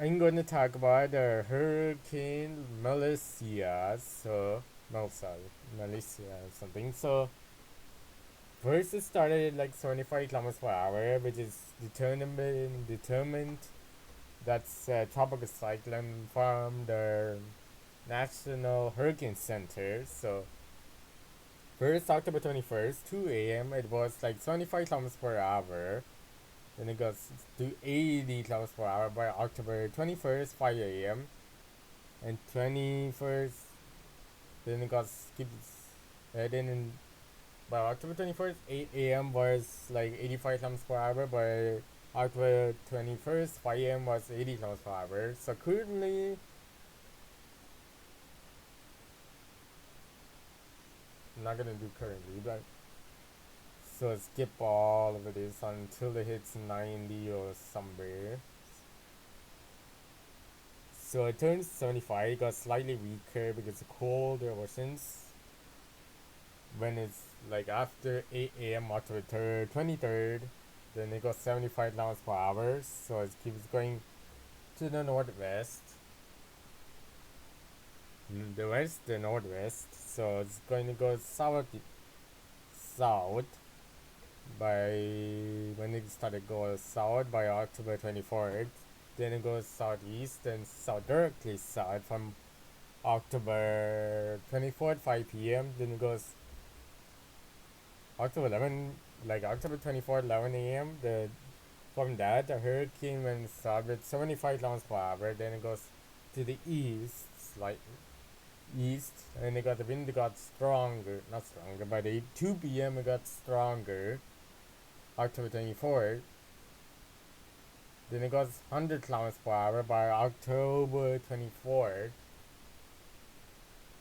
I'm going to talk about Hurricane Melissa. Melissa or something. So first it started at like 75 kilometers per hour, which is determined that's a tropical cyclone from the National Hurricane Center. So first October 21st, 2 a.m. it was like 75 kilometers per hour. Then it goes to 80 kilometers per hour by October 21st, 5 a.m. And 21st, then it got skipped. Then by October 21st, 8 a.m. was like 85 kilometers per hour. By October 21st, 5 a.m. was 80 kilometers per hour. So currently, I'm not gonna do currently, but so skip all of this until it hits 90 or somewhere. So it turns 75, it got slightly weaker because the colder oceans when it's like after 8 a.m. October 3rd, 23rd, then it goes 75 kilometers per hour. So it keeps going to the northwest, the northwest. So it's going to go south by when it started going south by October 24th. Then it goes southeast and south directly south from October 24th, 5 p.m. Then it goes October 11, like October 24th, 11 a.m. From that, the hurricane went south with 75 kilometers per hour. Then it goes to the east, like east, and the wind got stronger, not stronger, but at 2 p.m. it got stronger. October 24th. Then it got 100 kilometers per hour by October 24th.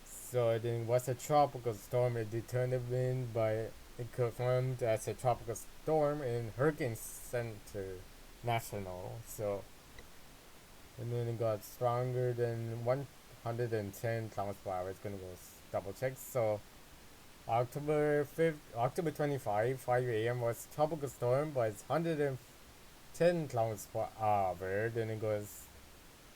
So then it was a tropical storm. It turned the wind by it confirmed as a tropical storm in Hurricane Center National. So and then it got stronger than 110 kilometers per hour. It's gonna go double check. So October 5th, October 25, 5 a.m. was tropical storm, but it's 110 kilometers per hour. Then it goes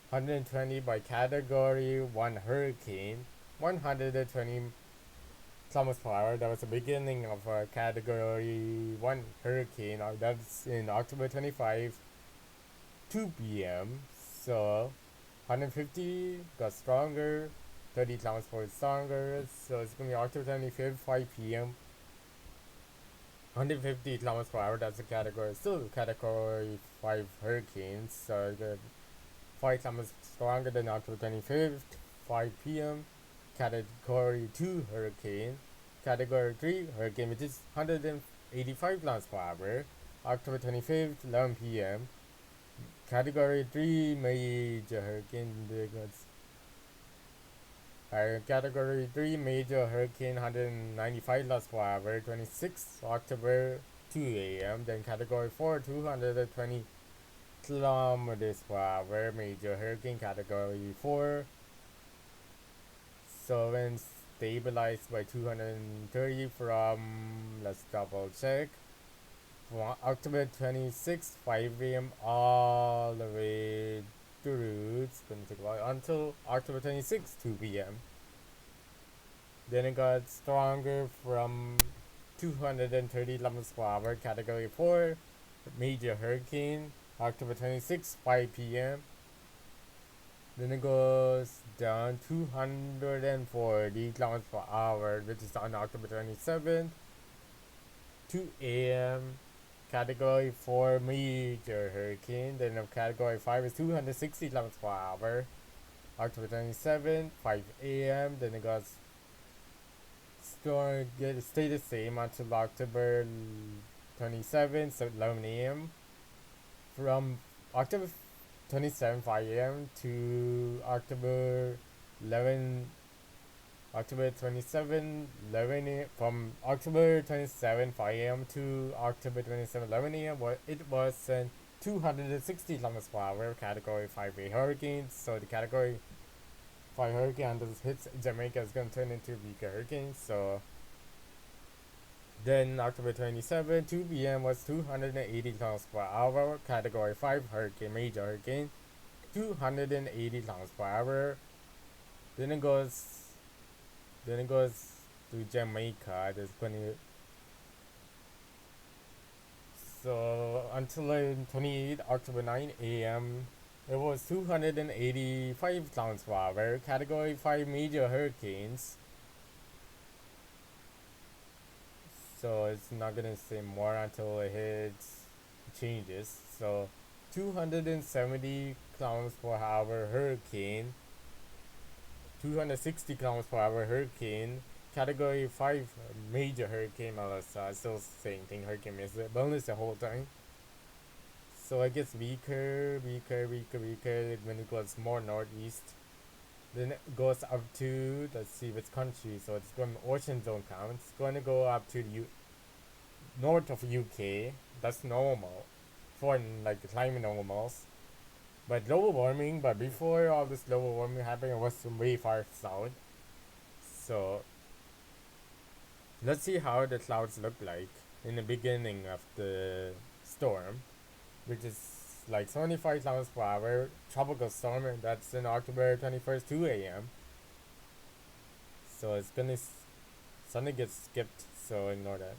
120 by category 1 hurricane, 120 kilometers per hour. That was the beginning of a category 1 hurricane. That's in October 25, 2 p.m. So 150 got stronger, 30 kilometers per hour stronger. So it's going to be October 25th, 5 p.m. 150 kilometers per hour. That's a category, still category 5 hurricanes. So the 5 kilometers stronger than October 25th, 5 p.m. Category 2 hurricane. Category 3 hurricane, which is 185 kilometers per hour. October 25th, 11 p.m. Category 3 major hurricane. Category 3 major hurricane, 195 kilometers per hour. 26th October, 2 a.m. Then category 4, 220 kilometers per hour. Major hurricane, category 4. So when stabilized by 230 from, let's double check, from October 26th, 5 a.m. all the way through, it's going to take a while, until October 26th, 2 p.m. Then it got stronger from 230 kilometers per hour, category 4, major hurricane, October 26th, 5 p.m. Then it goes down 240 kilometers per hour, which is on October 27th, 2 a.m. Category 4 major hurricane. Then of category 5 is 260 kilometers per hour, October 27th, 5 a.m. Then it goes stay the same until October 27th, so 11 a.m. From October 27 5 a.m. to October 11 October 27 11 a.m. From October 27 5 a.m. to October 27 11 a.m. It was 260 kilometers per hour, category 5A hurricane. So the category 5 hurricane that hits Jamaica is going to turn into a weaker hurricane. So then October 27 2 p.m. was 280 kilometers per hour, category 5 hurricane, major hurricane. 280 kilometers per hour. Then it goes then it goes to Jamaica. There's going to so until 28 October 9 a.m. It was 285 kilometers per hour. Category 5 major hurricanes. So it's not gonna say more until it hits changes. So 270 kilometers per hour hurricane, 260 kilometers per hour hurricane, category 5 major hurricane Melissa. Still same thing, hurricane is bonus the whole time. So it gets weaker when it goes more northeast. Then it goes up to, let's see which country, so it's going ocean zone count. It's going to go up to north of UK. That's normal for like the climate normals. But global warming, but before all this global warming happened, it was way far south. So let's see how the clouds look like in the beginning of the storm, which is like 75 kilometers per hour tropical storm, and that's in October 21st, 2 a.m. So it's gonna suddenly get skipped, so ignore that.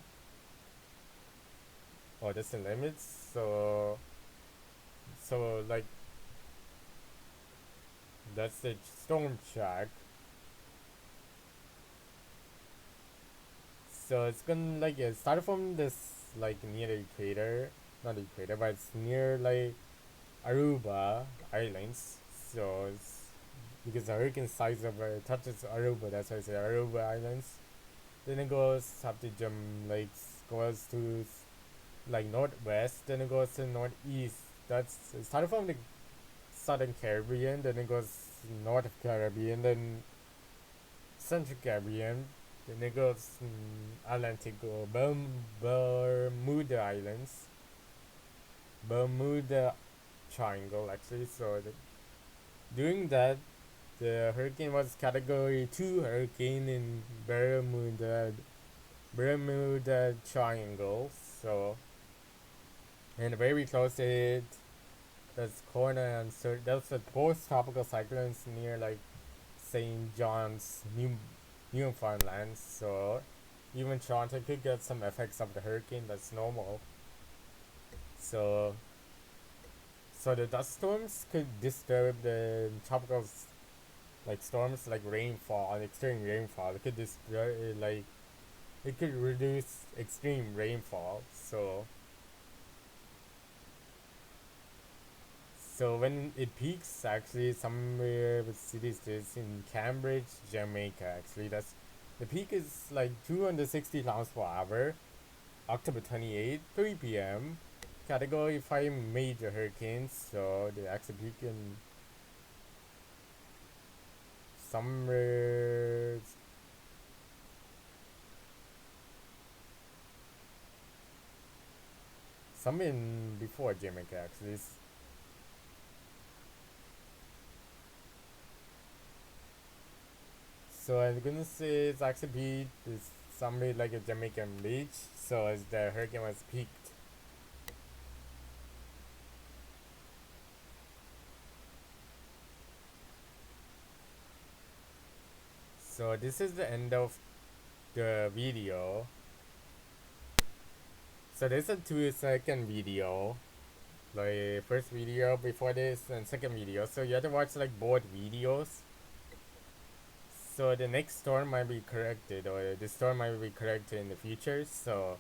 Oh, that's the limits. So like that's the storm track. So it's gonna like it started from this like near the equator, not the equator, but it's near like Aruba Islands. So it's because the hurricane size of it touches Aruba, that's why I say Aruba Islands. Then it goes up to Lakes, goes to like northwest, then it goes to northeast. That's it started from the southern Caribbean, then it goes north of Caribbean, then central Caribbean, then it goes Atlantic or Bermuda Islands, Bermuda Triangle actually. So during that, the hurricane was category 2 hurricane in Bermuda Triangle. So and very close to it, that's corner and that's the post tropical cyclones near like St. John's, Newfoundland. So even Toronto could get some effects of the hurricane. That's normal. So the dust storms could disturb the tropical like storms like rainfall, extreme rainfall. It could destroy like it could reduce extreme rainfall. So when it peaks, actually, somewhere with cities, is in Cambridge, Jamaica. Actually, that's the peak is like 260 kilometers per hour. October 28, 3 p.m. Category 5 major hurricanes. So the actual peak in somewhere somewhere in before Jamaica actually. So I'm gonna say it's actually peaked is somewhere like a Jamaican beach. So as the hurricane was peaked. So this is the end of the video. So there's a 2 second video. Like first video before this and second video. So you have to watch like both videos. So the next storm might be corrected or the storm might be corrected in the future. So